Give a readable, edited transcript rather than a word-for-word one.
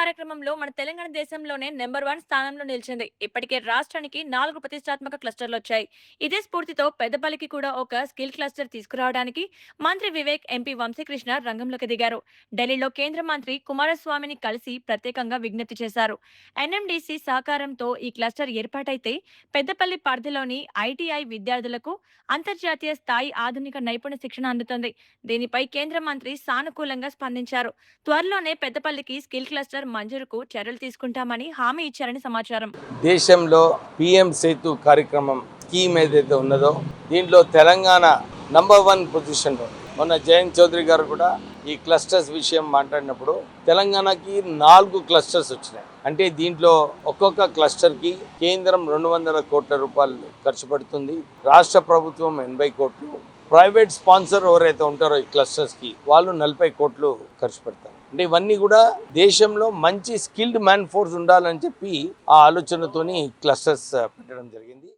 కార్యక్రమంలో మన తెలంగాణ దేశంలోనే నెంబర్ 1 స్థానంలో నిలిచింది. ఇప్పటికే రాష్ట్రానికి 4 ప్రతిష్టాత్మక క్లస్టర్లొచ్చాయి. ఇదే స్ఫూర్తితో పెద్దపల్లికి కూడా ఒక స్కిల్ క్లస్టర్ తీసుకురావడానికి మంత్రి వివేక్, ఎంపీ వంశీకృష్ణ రంగంలోకి దిగారు. ఢిల్లీలో కేంద్ర మంత్రి కుమారస్వామిని కలిసి ప్రత్యేకంగా విజ్ఞప్తి చేశారు. ఎన్ఎండిసి సహకారంతో ఈ క్లస్టర్ ఏర్పాటైతే పెద్దపల్లి పరిధిలోని ఐటీఐ విద్యార్థులకు అంతర్జాతీయ స్థాయి ఆధునిక నైపుణ్య శిక్షణ అందుతుంది. దీనిపై కేంద్ర మంత్రి సానుకూలంగా స్పందించారు. త్వరలోనే పెద్దపల్లికి స్కిల్ క్లస్టర్ మంజూరుకు చర్యలు తీసుకుంటామని హామీ ఇచ్చారని సమాచారం. దేశంలో పిఎం సేతు కార్యక్రమం స్కీమ్ ఏదైతే ఉన్నదో దీంట్లో తెలంగాణ నంబర్ 1 పొజిషన్లో. మొన్న జయంత్ చౌదరి గారు కూడా ఈ క్లస్టర్స్ విషయం మాట్లాడినప్పుడు తెలంగాణకి 4 క్లస్టర్స్ వచ్చినాయి. అంటే దీంట్లో ఒక్కొక్క క్లస్టర్కి కేంద్రం 200 కోట్ల రూపాయలు ఖర్చు పడుతుంది, రాష్ట్ర ప్రభుత్వం 80 కోట్లు, ప్రైవేట్ స్పాన్సర్ ఎవరైతే ఉంటారో ఈ క్లస్టర్స్కి వాళ్ళు 40 కోట్లు ఖర్చు పెడతారు. అంటే ఇవన్నీ కూడా దేశంలో మంచి స్కిల్డ్ మ్యాన్ ఫోర్స్ ఉండాలని చెప్పి ఆ ఆలోచనతోని క్లస్టర్స్ పెట్టడం జరిగింది.